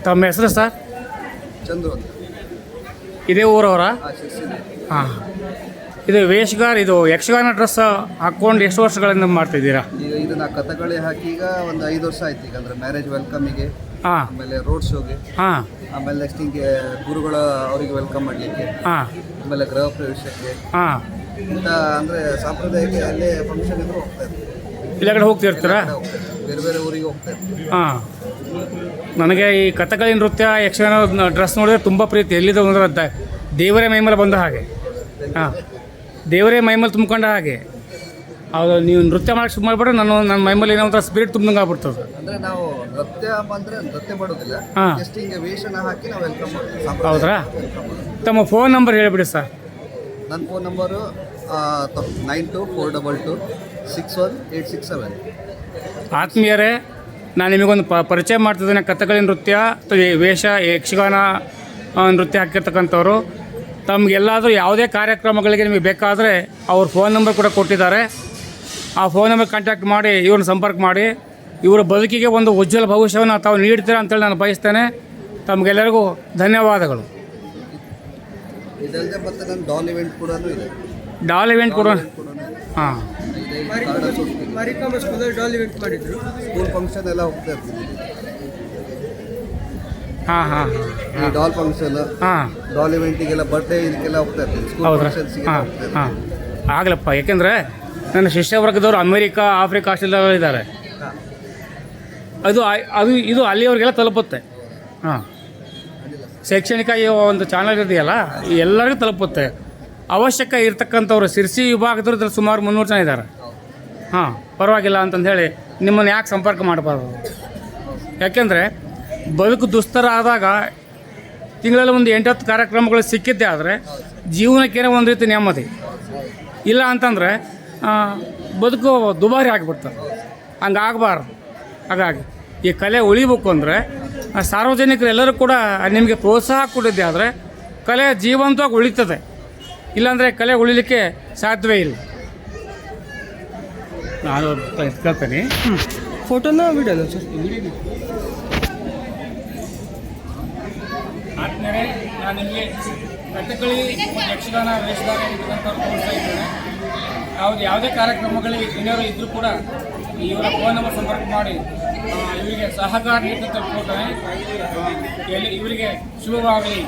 ತಮ್ಮ ಹೆಸರು ಸರ್? ಚಂದ್ರು ಅಂತ. ಇದೇ ಊರವರ? ಶಿರ್ಸಿಲಿ. ಹಾಂ. ಇದು ವೇಷಗಾರ, ಇದು ಯಕ್ಷಗಾನ ಡ್ರೆಸ್ ಹಾಕ್ಕೊಂಡು ಎಷ್ಟು ವರ್ಷಗಳಿಂದ ಮಾಡ್ತಿದ್ದೀರಾ? ಈಗ ಇದನ್ನ ಕಥಕಳಿ ಹಾಕಿ ಈಗ ಒಂದು 5 ವರ್ಷ ಆಯ್ತು. ಈಗ ಅಂದರೆ ಮ್ಯಾರೇಜ್ ವೆಲ್ಕಮಿಗೆ, ಹಾಂ ಆಮೇಲೆ ರೋಡ್ ಶೋಗೆ, ಹಾಂ ಆಮೇಲೆ ನೆಕ್ಸ್ಟ್ ಹಿಂಗೆ ಗುರುಗಳ ಅವರಿಗೆ ವೆಲ್ಕಮ್ ಮಾಡಲಿಕ್ಕೆ, ಹಾಂ ಆಮೇಲೆ ಗೃಹ ಪ್ರವೇಶಕ್ಕೆ, ಹಾಂ. ಇಂಥ ಅಂದರೆ ಸಾಂಪ್ರದಾಯಿಕ ಅಲ್ಲೇ ಫಂಕ್ಷನ್ ಇದ್ರು ಹೋಗ್ತಾ ಇರ್ತೀವಿ. ಇಲ್ಲ ಕಡೆ ಹೋಗ್ತಿರ್ತೀರಾ? ಬೇರೆ ಬೇರೆ ಊರಿಗೆ ಹೋಗ್ತಾ ಇರ್ತೀವಿ. ಹಾಂ. ನನಗೆ ಈ ಕಥಕಳಿ ನೃತ್ಯ ಯಕ್ಷಗಾನ ಡ್ರೆಸ್ ನೋಡಿದ್ರೆ ತುಂಬ ಪ್ರೀತಿ. ಎಲ್ಲಿದೆ ಅಂದ್ರೆ ದೇವರೇ ಮೈಮೇಲೆ ಬಂದ ಹಾಗೆ. ಹಾಂ, ದೇವರೇ ಮೈಮೇಲೆ ತುಂಬ್ಕೊಂಡ ಹಾಗೆ. ಹೌದು, ನೀವು ನೃತ್ಯ ಮಾಡಕ್ಕೆ ಶುರು ಮಾಡಿಬಿಟ್ರೆ ನನ್ನ ಮೈಮೇಲೆ ಏನೋ ಒಂಥರ ಸ್ಪಿರಿಟ್ ತುಂಬ್ದಂಗೆ ಆಗ್ಬಿಡ್ತದೆ. ಅಂದರೆ ನಾವು ನೃತ್ಯ ಮಾಡೋದಿಲ್ಲ, ಹಾಂ. ಜಸ್ಟ್ ಹಿಂಗೆ ವೇಷನ ಹಾಕಿ ನಾವು ವೆಲ್ಕಮ್ ಮಾಡ್ತೀವಿ. ಹೌದ್ರಾ? ವೆಲ್ಕಮ್ ಮಾಡೋದು. ತಮ್ಮ ಫೋನ್ ನಂಬರ್ ಹೇಳಿಬಿಡಿ ಸರ್. ನನ್ನ ಫೋನ್ ನಂಬರು 9242661867. ಆತ್ಮೀಯರೇ, ನಾನು ನಿಮಗೊಂದು ಪರಿಚಯ ಮಾಡ್ತಿದ್ದೇನೆ. ಕಥಕಳಿ ನೃತ್ಯ ವೇಷ ಯಕ್ಷಗಾನ ನೃತ್ಯ ಹಾಕಿರ್ತಕ್ಕಂಥವ್ರು. ತಮಗೆಲ್ಲಾದರೂ ಯಾವುದೇ ಕಾರ್ಯಕ್ರಮಗಳಿಗೆ ನಿಮಗೆ ಬೇಕಾದರೆ ಅವ್ರ ಫೋನ್ ನಂಬರ್ ಕೂಡ ಕೊಟ್ಟಿದ್ದಾರೆ. ಆ ಫೋನ್ ನಂಬರ್ ಕಾಂಟ್ಯಾಕ್ಟ್ ಮಾಡಿ ಇವ್ರನ್ನ ಸಂಪರ್ಕ ಮಾಡಿ ಇವರ ಬದುಕಿಗೆ ಒಂದು ಉಜ್ವಲ ಭವಿಷ್ಯವನ್ನು ತಾವು ನೀಡ್ತೀರಾ ಅಂತೇಳಿ ನಾನು ಬಯಸ್ತೇನೆ. ತಮಗೆಲ್ಲರಿಗೂ ಧನ್ಯವಾದಗಳು. ಇದಲ್ಲದೆ ಮತ್ತೆ ನನ್ನ ಡಾಲ್ ಇವೆಂಟ್ ಕೂಡ ಇದೆ. ಡಾಲ್ ಇವೆಂಟ್ ಕೂಡ? ಹಾಂ. ಡಾಲ್ ಇವೆಂಟ್ ಮಾಡಿದ್ರು. ಸ್ಕೂಲ್ ಫಂಕ್ಷನ್ ಎಲ್ಲ ಹೋಗ್ತಾ ಇರ್ತೀನಿ. ಹಾಂ ಹಾಂ ಈ ಡಾಲ್ ಫಂಕ್ಷನ್, ಹಾಂ, ಡಾಲ್ ಇವೆಂಟಿಗೆಲ್ಲ, ಬರ್ಡೇ ಇದಕ್ಕೆಲ್ಲ ಹೋಗ್ತಾ ಇರ್ತೀನಿ. ಸ್ಕೂಲ್ ಹೌದ್ರಾ? ಫಂಕ್ಷನ್ಸ್ಗೆ ಹಾಂ ಹೋಗ್ತಾ ಇರ್ತೀನಿ. ಹಾಂ, ಆಗಲಪ್ಪ. ಯಾಕೆಂದರೆ ನನ್ನ ಶಿಷ್ಯ ವರ್ಗದವರು ಅಮೇರಿಕಾ, ಆಫ್ರಿಕಾ, ಆಸ್ಟ್ರೇಲಿಯಾದಲ್ಲಿ ಇದ್ದಾರೆ. ಇದು ಅಲ್ಲಿಯವರಿಗೆಲ್ಲ ತಲುಪುತ್ತೆ. ಹಾಂ, ಶೈಕ್ಷಣಿಕ ಈ ಒಂದು ಚಾನಲ್ ಇದೆಯಲ್ಲ, ಎಲ್ಲರಿಗೂ ತಲುಪುತ್ತೆ. ಅವಶ್ಯಕ ಇರ್ತಕ್ಕಂಥವ್ರು ಶಿರ್ಸಿ ವಿಭಾಗದವ್ರು ಇದ್ರಲ್ಲಿ ಸುಮಾರು 300 ಜನ ಇದ್ದಾರೆ. ಹಾಂ, ಪರವಾಗಿಲ್ಲ ಅಂತಂದು ಹೇಳಿ ನಿಮ್ಮನ್ನು ಯಾಕೆ ಸಂಪರ್ಕ ಮಾಡಬಾರ್ದು? ಯಾಕೆಂದರೆ ಬದುಕು ದುಸ್ತರ ಆದಾಗ ತಿಂಗಳಲ್ಲಿ ಒಂದು 8-10 ಕಾರ್ಯಕ್ರಮಗಳು ಸಿಕ್ಕಿದ್ದೆ ಆದರೆ ಜೀವನಕ್ಕೇನೋ ಒಂದು ರೀತಿ ನೆಮ್ಮದಿ. ಇಲ್ಲ ಅಂತಂದರೆ ಬದುಕು ದುಬಾರಿ ಆಗಿಬಿಡ್ತದೆ. ಹಂಗೆ ಆಗಬಾರ್ದು. ಹಾಗಾಗಿ ಈ ಕಲೆ ಉಳಿಬೇಕು ಅಂದರೆ ಸಾರ್ವಜನಿಕರು ಎಲ್ಲರೂ ಕೂಡ ನಿಮಗೆ ಪ್ರೋತ್ಸಾಹ ಕೊಟ್ಟಿದ್ದೆ ಆದರೆ ಕಲೆ ಜೀವಂತವಾಗಿ ಉಳಿತದೆ. ಇಲ್ಲಾಂದರೆ ಕಲೆ ಉಳಿಲಿಕ್ಕೆ ಸಾಧ್ಯವೇ ಇಲ್ಲ. ನಾನು ಕೇಳ್ತೇನೆ. ಫೋಟೋನ ವಿಡಿಯೋನ ಸರ್? ಆದ್ಮೇಲೆ ನಾನು ನಿಮಗೆ ಕಥಕಳಿ ಯಕ್ಷಗಾನ ವೇಷಧಾರ ಇರ್ತಕ್ಕಂಥವ್ರು ತೋರಿಸ್ತಾ ಇದ್ದೇನೆ. ಯಾವುದೇ ಕಾರ್ಯಕ್ರಮಗಳಿಗೆ ಇನ್ನೋರು ಇದ್ದರೂ ಕೂಡ ಇವರ ಫೋನ್ ನಂಬರ್ ಸಂಪರ್ಕ ಮಾಡಿ ಇವರಿಗೆ ಸಹಕಾರ ನೀಡುತ್ತ ತಲುಪುತ್ತಾನೆ. ಇವರಿಗೆ ಶುಭವಾಗಲಿ.